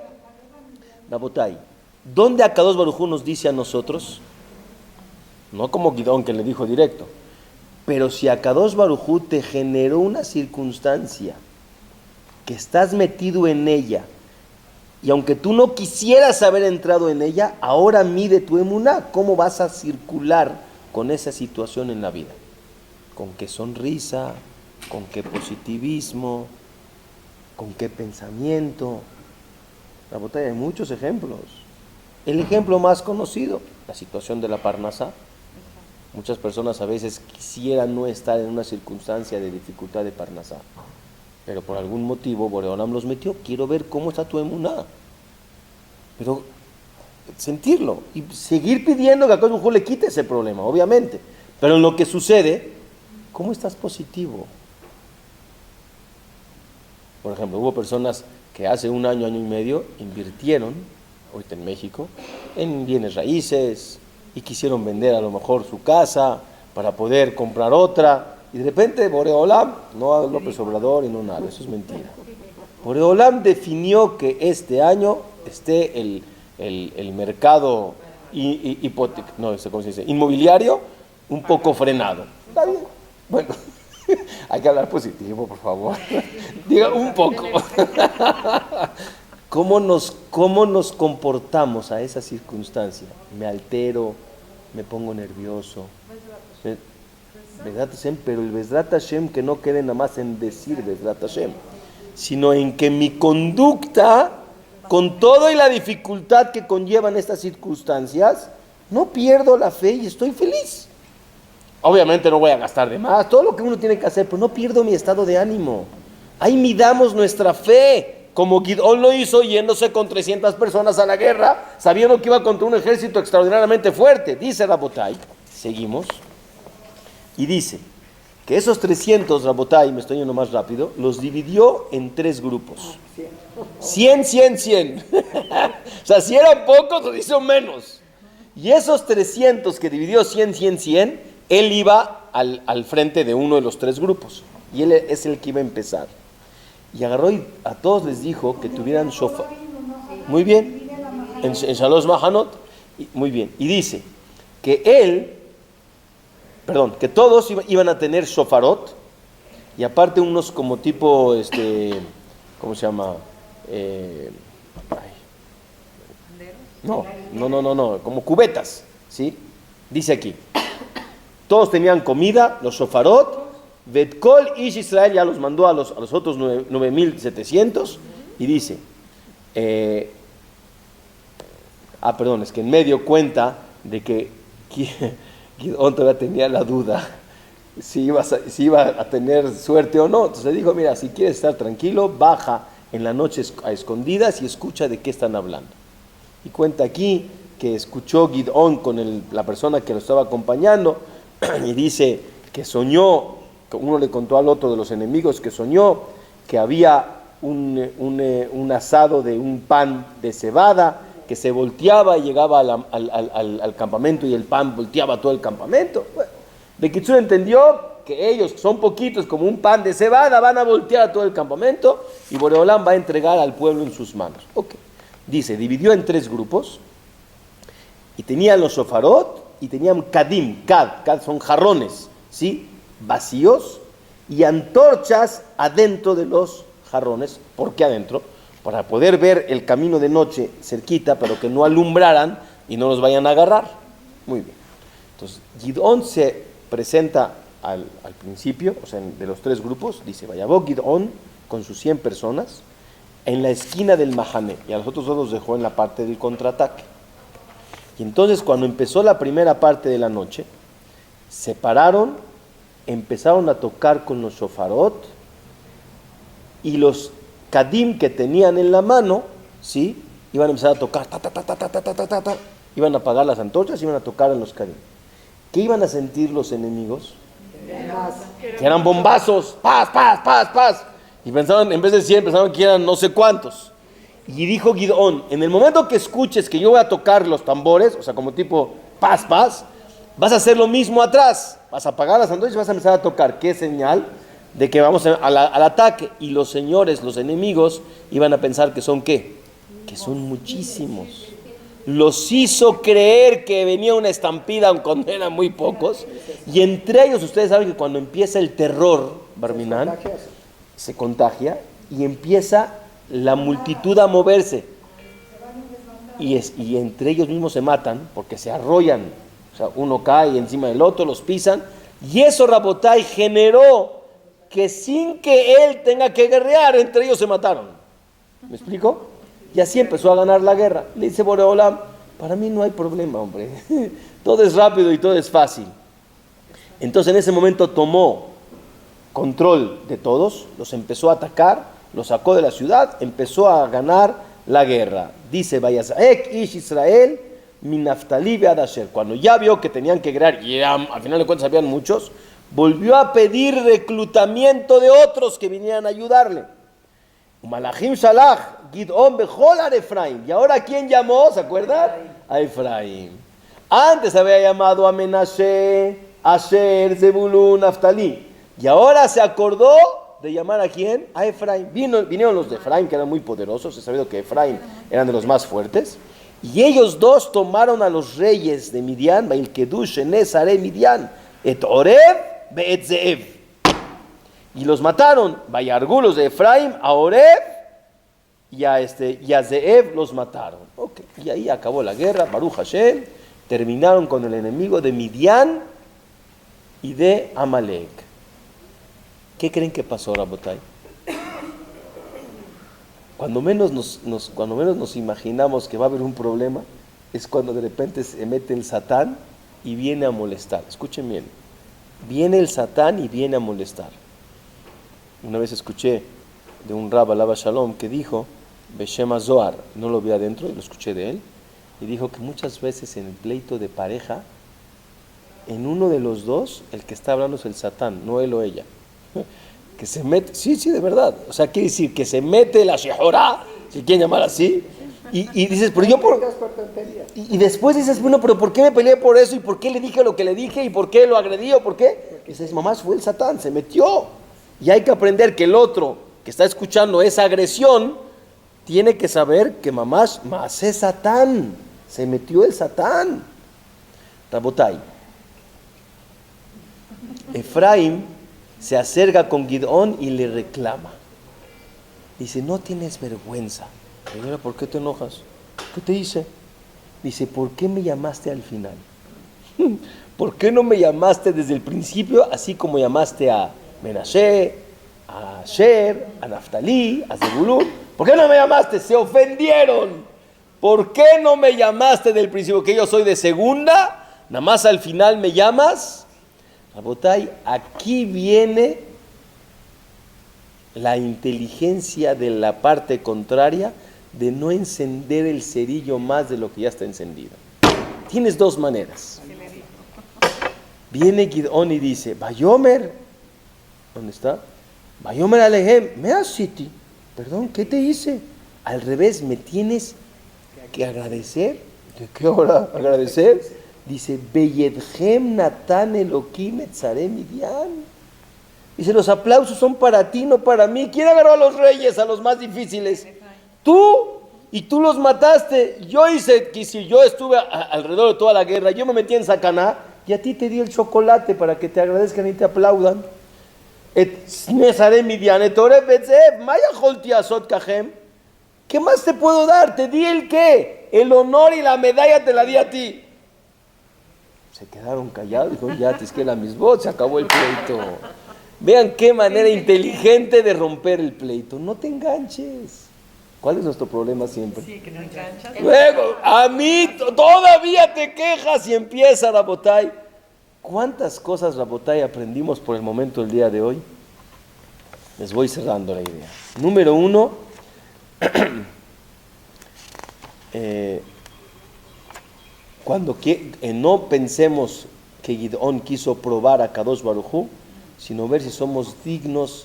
Rabotay, ¿dónde Akadosh Baruj Hu nos dice a nosotros? No como Gidón que le dijo directo, pero si Akadosh Baruj Hu te generó una circunstancia que estás metido en ella, y aunque tú no quisieras haber entrado en ella, ahora mide tu emuná, ¿cómo vas a circular con esa situación en la vida? ¿Con qué sonrisa? ¿Con qué positivismo? ¿Con qué pensamiento? La botella hay muchos ejemplos. El ejemplo más conocido, la situación de la Parnasá. Muchas personas a veces quisieran no estar en una circunstancia de dificultad de Parnasá, pero por algún motivo Boreolam los metió. Quiero ver cómo está tu emuná. Pero sentirlo y seguir pidiendo que a Akadosh Baruj Hu le quite ese problema, obviamente. Pero en lo que sucede, ¿cómo estás positivo? Por ejemplo, hubo personas que hace un año y medio invirtieron, ahorita en México, en bienes raíces y quisieron vender a lo mejor su casa para poder comprar otra. Y de repente Boreolam, no a López Obrador y no nada, eso es mentira. Boreolam definió que este año esté el mercado inmobiliario un poco frenado. Está bien. Bueno, hay que hablar positivo, por favor. Diga un poco. ¿Cómo nos comportamos a esa circunstancia? Me altero, me pongo nervioso. Bezrat Hashem, pero el Bezrat Hashem que no quede nada más en decir Bezrat Hashem, sino en que mi conducta, con todo y la dificultad que conllevan estas circunstancias, no pierdo la fe y estoy feliz. Obviamente no voy a gastar de más, todo lo que uno tiene que hacer, pero no pierdo mi estado de ánimo. Ahí midamos nuestra fe, como Gidón lo hizo yéndose con 300 personas a la guerra, sabiendo que iba contra un ejército extraordinariamente fuerte. Dice Rabotay, seguimos, y dice que esos 300, Rabotay, me estoy yendo más rápido, los dividió en 3 grupos. 100. O sea, si eran pocos, los hizo menos. Y esos 300 que dividió 100, él iba al frente de uno de los 3 grupos. Y él es el que iba a empezar. Y agarró y a todos les dijo que tuvieran shofar. Muy bien. En Shalosh Mahanot. Muy bien. Y dice que que todos iban a tener shofarot. Y aparte unos como tipo, ¿cómo se llama? No, como cubetas, ¿sí? Dice aquí, todos tenían comida, los shofarot, Vetkol Ish Israel ya los mandó a los otros 9,700 y dice, es que en medio cuenta de que Gidón todavía tenía la duda si iba a tener suerte o no. Entonces le dijo, mira, si quieres estar tranquilo, baja en la noche a escondidas y escucha de qué están hablando. Y cuenta aquí que escuchó Gidón con la persona que lo estaba acompañando y dice que soñó, que uno le contó al otro de los enemigos que soñó que había un asado de un pan de cebada que se volteaba y llegaba al campamento y el pan volteaba todo el campamento. Bueno, Bekitsur entendió que ellos son poquitos como un pan de cebada, van a voltear a todo el campamento y Boreolam va a entregar al pueblo en sus manos. Ok. Dice, dividió en 3 grupos y tenían los shofarot y tenían kadim, kad son jarrones, ¿sí? Vacíos y antorchas adentro de los jarrones. ¿Por qué adentro? Para poder ver el camino de noche cerquita, pero que no alumbraran y no los vayan a agarrar. Muy bien. Entonces, Gidón se presenta al principio, o sea, de los 3 grupos, dice, vayabó Gidón con sus 100 personas en la esquina del Mahané, y a los otros 2 los dejó en la parte del contraataque. Y entonces, cuando empezó la primera parte de la noche, se pararon, empezaron a tocar con los shofarot, y los kadim que tenían en la mano, ¿sí? Iban a empezar a tocar, iban a apagar las antorchas, iban a tocar en los kadim. ¿Qué iban a sentir los enemigos? Que eran bombazos, paz, paz, paz, paz. Y pensaban, en vez de 100, pensaban que eran no sé cuántos. Y dijo Gidón, en el momento que escuches que yo voy a tocar los tambores, o sea, como tipo paz, paz, vas a hacer lo mismo atrás. Vas a apagar las antorchas y vas a empezar a tocar. ¿Qué señal? De que vamos al ataque. Y los señores, los enemigos, iban a pensar que son ¿qué? Que son muchísimos. Los hizo creer que venía una estampida cuando eran muy pocos. Y entre ellos, ustedes saben que cuando empieza el terror, Barminan, se contagia y empieza la multitud a moverse. Y entre ellos mismos se matan porque se arrollan. O sea, uno cae encima del otro, los pisan. Y eso, Rabotai, generó que sin que él tenga que guerrear, entre ellos se mataron. ¿Me explico? Y así empezó a ganar la guerra. Le dice Boreolam, para mí no hay problema, hombre. Todo es rápido y todo es fácil. Entonces en ese momento tomó control de todos, los empezó a atacar, los sacó de la ciudad, empezó a ganar la guerra. Dice Vayasaek Ish Israel min Naftali ve'ad Asher. Cuando ya vio que tenían que guerrear, y al final de cuentas habían muchos, volvió a pedir reclutamiento de otros que vinieran a ayudarle. Malachim Shalach, Gidón Bejol a Efraín. ¿Y ahora quién llamó? ¿Se acuerdan? A Efraín. Antes había llamado a Menashe, Asher, Zebulún, Naftali. Y ahora se acordó de llamar a quién? A Efraín. Vinieron los de Efraín, que eran muy poderosos. Se ha sabido que Efraín eran de los más fuertes. Y ellos 2 tomaron a los reyes de Midian, Bail Kedush, Enesare Midian, Et Oreb, Be'et Zeev. Y los mataron, Vayargú, los de Efraín, a Oreb y a Zeev los mataron. Okay. Y ahí acabó la guerra, Baruch Hashem, terminaron con el enemigo de Midian y de Amalek. ¿Qué creen que pasó, Rabotai? Cuando menos nos imaginamos que va a haber un problema, es cuando de repente se mete el Satán y viene a molestar. Escuchen bien, viene el Satán y viene a molestar. Una vez escuché de un Rab Alaba Shalom que dijo, Beshema Zohar, no lo vi adentro, lo escuché de él, y dijo que muchas veces en el pleito de pareja, en uno de los dos, el que está hablando es el Satán, no él o ella. Que se mete, sí, de verdad, o sea, quiere decir que se mete la shehorá, si quieren llamar así, y dices, pero yo y después dices, bueno, pero ¿por qué me peleé por eso? ¿Y por qué le dije lo que le dije? ¿Y por qué lo agredí? ¿O por qué? Y dices, mamá, fue el Satán, se metió. Y hay que aprender que el otro que está escuchando esa agresión tiene que saber que mamás, más es Satán, se metió el Satán. Rabotai, Efraín se acerca con Gidón y le reclama. Dice, no tienes vergüenza. Señora, ¿por qué te enojas? ¿Qué te hice? Dice, ¿por qué me llamaste al final? ¿Por qué no me llamaste desde el principio, así como llamaste a Menashe, a Asher, a Naftali, a Zebulún? ¿Por qué no me llamaste? Se ofendieron. ¿Por qué no me llamaste del principio? Que yo soy de segunda, nada más al final me llamas. Rabotay, aquí viene la inteligencia de la parte contraria de no encender el cerillo más de lo que ya está encendido. Tienes dos maneras. Viene Gidón y dice, Vayomer, ¿dónde está? Vayomer Alejem, Mea Siti, perdón, ¿qué te hice? Al revés, me tienes que agradecer. ¿De qué hora agradecer? Dice, Beyedhem Natan Elohim Etzare Midian. Dice, los aplausos son para ti, no para mí. ¿Quién agarró a los reyes, a los más difíciles? Tú, y tú los mataste. Yo hice, que si yo estuve alrededor de toda la guerra, yo me metí en Sacaná, y a ti te di el chocolate para que te agradezcan y te aplaudan. ¿Qué más te puedo dar? Te di el qué, el honor y la medalla te la di a ti. Se quedaron callados, dijo, ya, es que la misma, se acabó el pleito. Vean qué manera inteligente de romper el pleito. No te enganches. ¿Cuál es nuestro problema siempre? Sí, que no enganchas. Luego, a mí todavía te quejas y empieza Rabotay. ¿Cuántas cosas, Rabotay, aprendimos por el momento del día de hoy? Les voy cerrando la idea. Número 1, cuando no pensemos que Gidón quiso probar a Kadosh Baruj Hu, sino ver si somos dignos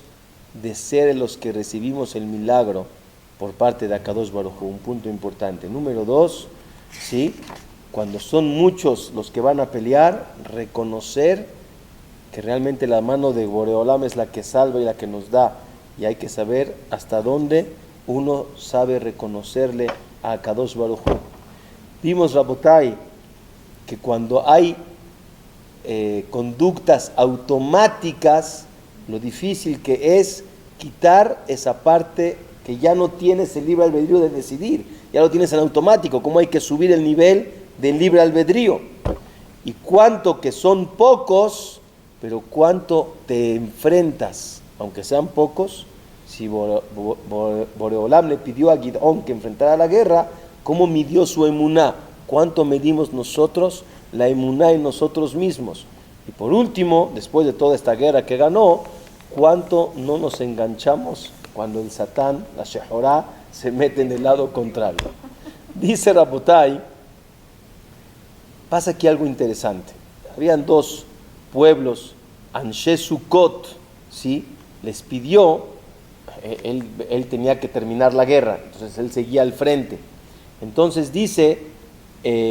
de ser los que recibimos el milagro por parte de Akadosh Baruj Hu, un punto importante. Número 2, ¿sí? Cuando son muchos los que van a pelear, reconocer que realmente la mano de Boreolam es la que salva y la que nos da, y hay que saber hasta dónde uno sabe reconocerle a Akadosh Baruj Hu. Vimos, Rabotay, que cuando hay conductas automáticas, lo difícil que es quitar esa parte que ya no tienes el libre albedrío de decidir, ya lo tienes en automático. Cómo hay que subir el nivel del libre albedrío, y cuánto que son pocos, pero cuánto te enfrentas, aunque sean pocos. Si Boreolam le pidió a Gidón que enfrentara la guerra, ¿cómo midió su emuná? ¿Cuánto medimos nosotros la emuná en nosotros mismos? Y por último, después de toda esta guerra que ganó, ¿cuánto no nos enganchamos cuando el Satán, la Shehorá, se mete en el lado contrario? Dice Rabotay, pasa aquí algo interesante. Habían dos pueblos, Anshe Sukkot, ¿sí? Les pidió, él tenía que terminar la guerra, entonces él seguía al frente. Entonces dice,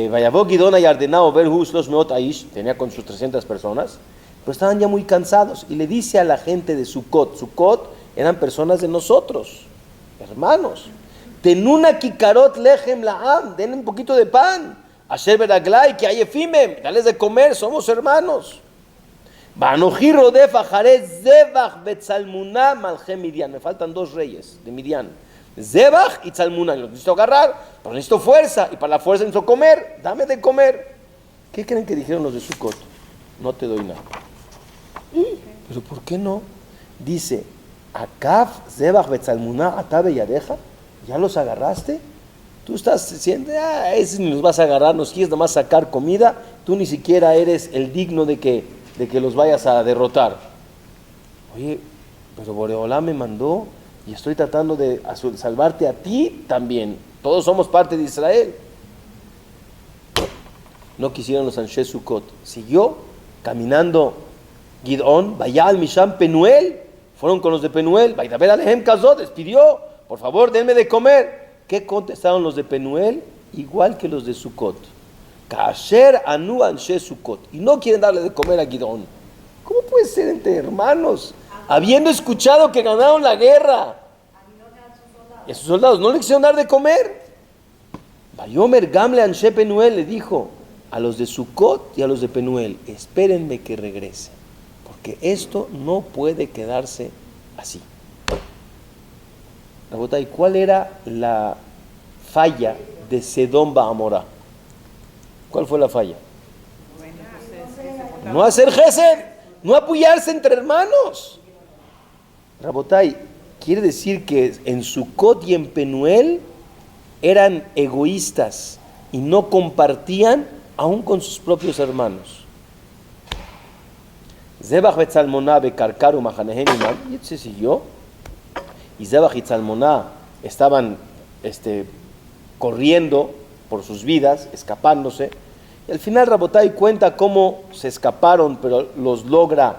Vayavó Gidón a Yardenao Berhus los Meot Aish, tenía con sus 300 personas, pero estaban ya muy cansados, y le dice a la gente de Sukkot eran personas de nosotros, hermanos, Tenuna Kikarot Lehem Laam, den un poquito de pan, Asher Beraglai, que hay efimem, dales de comer, somos hermanos. Banoji Rodef Ajarez Zebach Betzalmuná Malchem Midian, me faltan 2 reyes de Midian, Zebach y Tzalmuná, los necesito agarrar, pero necesito fuerza, y para la fuerza necesito comer, dame de comer. ¿Qué creen que dijeron los de Sukkot? No te doy nada. ¿Pero por qué no? Dice, Akaf, Zebach, Betzalmuná, Atabe y Adeja, ¿ya los agarraste? Tú estás diciendo, ese ni los vas a agarrar, nos quieres nomás sacar comida, tú ni siquiera eres el digno de que los vayas a derrotar. Oye, pero Boreolam me mandó y estoy tratando de salvarte a ti también. Todos somos parte de Israel. No quisieron los Anshe Sukkot. Siguió caminando Gidón, Bayal, Misham, Penuel. Fueron con los de Penuel. Vaidaber Alehem Kazot, les pidió, por favor, denme de comer. ¿Qué contestaron los de Penuel? Igual que los de Sukkot. Kasher anu anshe Sukkot. Y no quieren darle de comer a Gidón. ¿Cómo puede ser entre hermanos? Habiendo escuchado que ganaron la guerra. Y a sus soldados no le quisieron dar de comer. Vayomer Gamle anshe Penuel, le dijo a los de Sukkot y a los de Penuel, espérenme que regrese, porque esto no puede quedarse así. ¿Y cuál era la falla de Sedom Ba'amorá? ¿Cuál fue la falla? No hacer gesed, no apoyarse entre hermanos. Rabotay, quiere decir que en Sukkot y en Penuel eran egoístas y no compartían aún con sus propios hermanos. Zebach betzalmoná bekarkaru mahanehem imam. Y se siguió. Y Zebach y Tzalmoná estaban corriendo por sus vidas, escapándose. Y al final Rabotai cuenta cómo se escaparon, pero los logra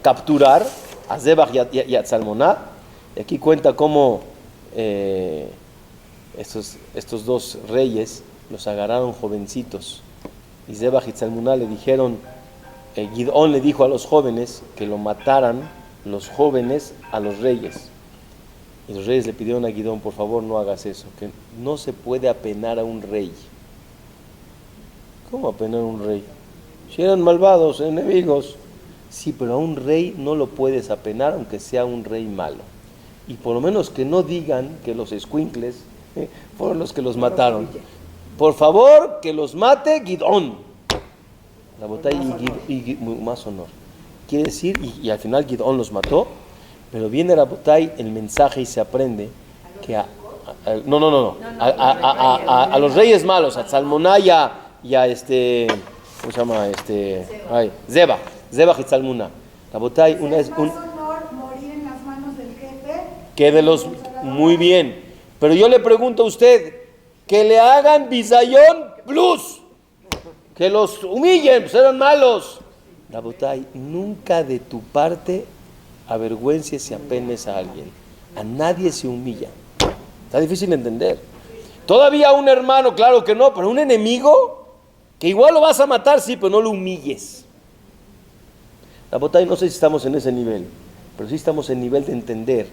capturar a Zebach y a Tzalmoná. Y aquí cuenta cómo estos dos reyes los agarraron jovencitos. Y Zebach y Tzalmoná le dijeron, Gidón le dijo a los jóvenes que lo mataran los jóvenes a los reyes. Y los reyes le pidieron a Gidón, por favor no hagas eso, que no se puede apenar a un rey. ¿Cómo apenar a un rey? Si eran malvados, enemigos. Sí, pero a un rey no lo puedes apenar aunque sea un rey malo. Y por lo menos que no digan que los escuincles fueron los que los mataron. Por favor, que los mate Gidón. La botella y más honor. Quiere decir, y al final Gidón los mató, pero viene Rabotai el mensaje y se aprende que a los reyes malos, a Tzalmoná y a ¿cómo se llama? Zebach y Tzalmoná. Rabotai una es un morir en las manos del jefe. Que de los muy bien. Pero yo le pregunto a usted, que le hagan Bisayón plus, que los humillen, pues eran malos. Rabotai, nunca de tu parte avergüences y apenes a alguien. A nadie se humilla. Está difícil de entender. Todavía un hermano, claro que no, pero un enemigo, que igual lo vas a matar, sí, pero no lo humilles. Rabotai, no sé si estamos en ese nivel, pero sí estamos en el nivel de entender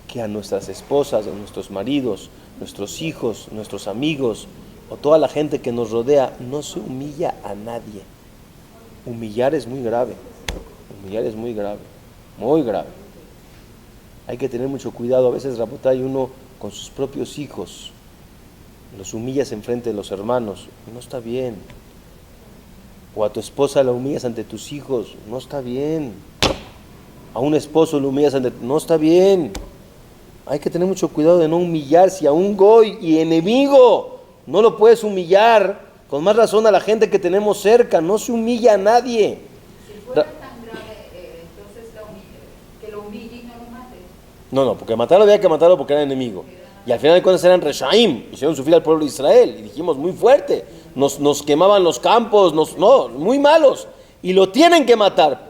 que a nuestras esposas, a nuestros maridos, nuestros hijos, nuestros amigos, o toda la gente que nos rodea, no se humilla a nadie. Humillar es muy grave. Humillar es muy grave. Muy grave. Hay que tener mucho cuidado. A veces, Rabotai, uno con sus propios hijos los humillas enfrente de los hermanos. No está bien. O a tu esposa la humillas ante tus hijos. No está bien. A un esposo lo humillas ante... No está bien. Hay que tener mucho cuidado de no humillar. Si a un goy y enemigo no lo puedes humillar, con más razón a la gente que tenemos cerca. No se humilla a nadie. Si fuera tan grave, entonces que lo humille y no lo mate. No, porque matarlo había que matarlo porque era enemigo. Y al final de cuentas eran Reshaim, hicieron sufrir al pueblo de Israel. Y dijimos muy fuerte, nos quemaban los campos, muy malos. Y lo tienen que matar,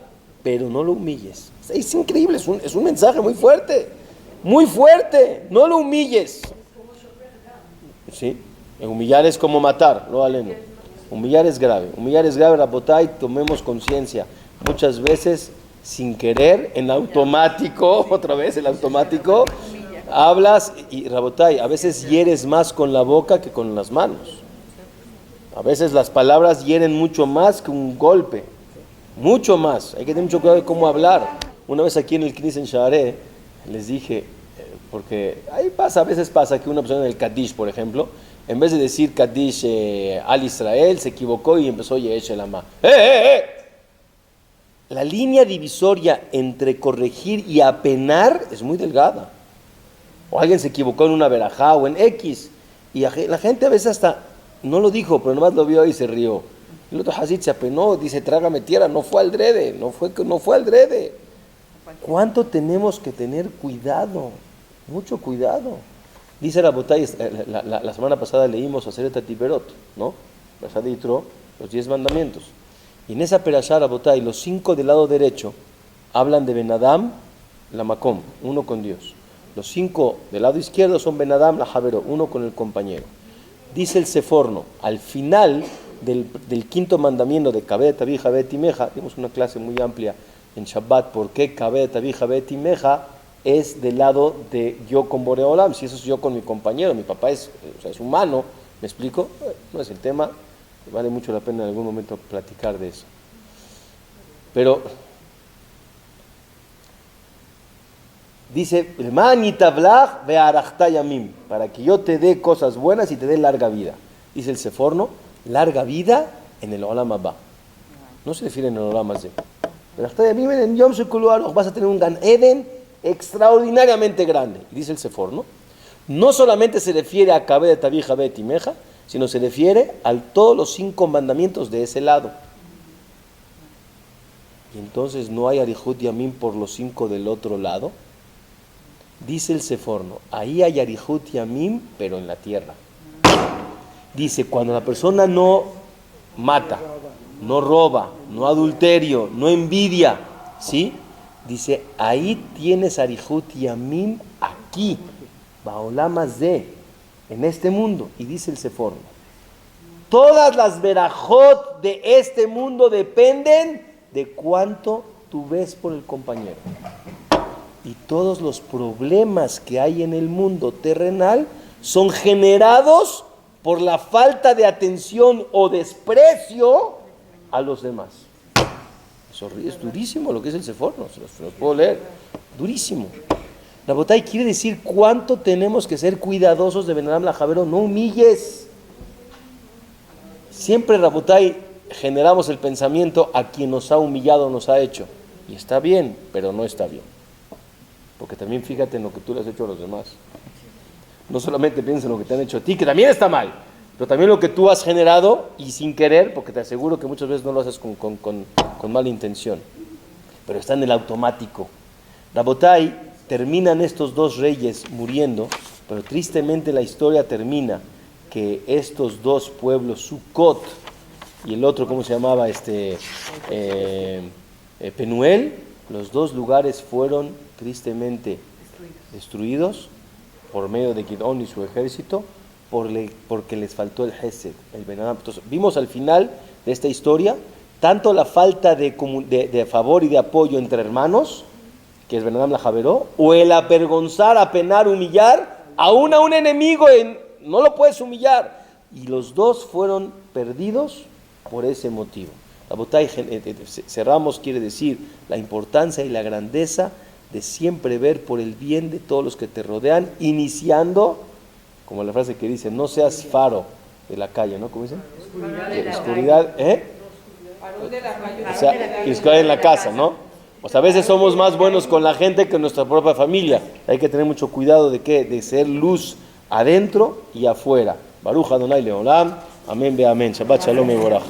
pero no lo humilles. Es increíble, es un mensaje muy fuerte. Muy fuerte, no lo humilles. Sí, humillar es como matar, lo aleno. Humillar es grave, Rabotai, tomemos conciencia. Muchas veces, sin querer, en automático, otra vez el automático, hablas y Rabotai, a veces hieres más con la boca que con las manos. A veces las palabras hieren mucho más que un golpe, mucho más. Hay que tener mucho cuidado de cómo hablar. Una vez aquí en el Knis en Shaaré, les dije, porque ahí a veces pasa que una persona en el Kaddish, por ejemplo, en vez de decir Kaddish al Israel, se equivocó y empezó Yehesh Elamá. La línea divisoria entre corregir y apenar es muy delgada. O alguien se equivocó en una verajá o en X, y la gente a veces hasta no lo dijo, pero nomás lo vio y se rió. El otro Hasid se apenó, dice, trágame tierra, no fue al drede, no fue al drede. ¿Cuánto tenemos que tener cuidado? Mucho cuidado. Dice Rabotai, la semana pasada leímos Aseret HaTiberot, ¿no? Perashá de Yitro, los 10 mandamientos. Y en esa Perashá, Rabotai, los 5 del lado derecho hablan de Ben Adam, la Makom, uno con Dios. Los 5 del lado izquierdo son Ben Adam, la Javero, uno con el compañero. Dice el Seforno, al final del quinto mandamiento de Kabed Avi Javed Timeja, tenemos una clase muy amplia en Shabbat, ¿por qué Kabed Avi Javed Timeja es del lado de yo con Boreolam? Si eso es yo con mi compañero, mi papá es humano, ¿me explico? No es el tema, vale mucho la pena en algún momento platicar de eso. Pero dice, para que yo te dé cosas buenas y te dé larga vida. Dice el Seforno, larga vida en el Olam Abba. No se refiere en el Olam Hazé. En Yom Shekulo vas a tener un Gan Eden extraordinariamente grande. Y dice el Seforno, no solamente se refiere a Kabed Avi Javed Timeja, sino se refiere a todos los 5 mandamientos de ese lado. y entonces no hay Arihut Yamim por los 5 del otro lado. Dice el Seforno, ahí hay Arihut Yamim, pero en la tierra. Dice, cuando la persona no mata, no roba, no adulterio, no envidia, ¿sí? Dice, ahí tienes Arihut Yamim aquí, Baolam Hazeh, en este mundo. Y dice el Seforno, todas las verajot de este mundo dependen de cuánto tú ves por el compañero. Y todos los problemas que hay en el mundo terrenal son generados por la falta de atención o desprecio a los demás. Es durísimo lo que es el Seforno, se los puedo leer. Durísimo. Rabotay quiere decir cuánto tenemos que ser cuidadosos de Ben Adam Lajavero. No humilles. Siempre, Rabotay, generamos el pensamiento a quien nos ha humillado, nos ha hecho. Y está bien, pero no está bien. Porque también fíjate en lo que tú le has hecho a los demás. No solamente piensa en lo que te han hecho a ti, que también está mal, pero también lo que tú has generado y sin querer, porque te aseguro que muchas veces no lo haces con mala intención. Pero está en el automático. Rabotay, terminan estos dos reyes muriendo, pero tristemente la historia termina que estos dos pueblos, Sucot y el otro, ¿cómo se llamaba? Penuel, los dos lugares fueron tristemente destruidos por medio de Gideón y su ejército, porque les faltó el Hesed, el Benadam. Entonces, vimos al final de esta historia tanto la falta de favor y de apoyo entre hermanos, que es Benadam Lajaveró, o el avergonzar, apenar, humillar aún a un enemigo, no lo puedes humillar. Y los dos fueron perdidos por ese motivo. La Botay, cerramos, quiere decir la importancia y la grandeza de siempre ver por el bien de todos los que te rodean, iniciando, como la frase que dice, no seas faro de la calle, ¿no? ¿Cómo dice? Oscuridad, O sea, oscuridad en la casa, ¿no? O sea, a veces somos más buenos con la gente que nuestra propia familia. Hay que tener mucho cuidado de ¿qué? De ser luz adentro y afuera. Baruch Adonai Leolam. Amén, be amén. Shabbat shalom y boraj.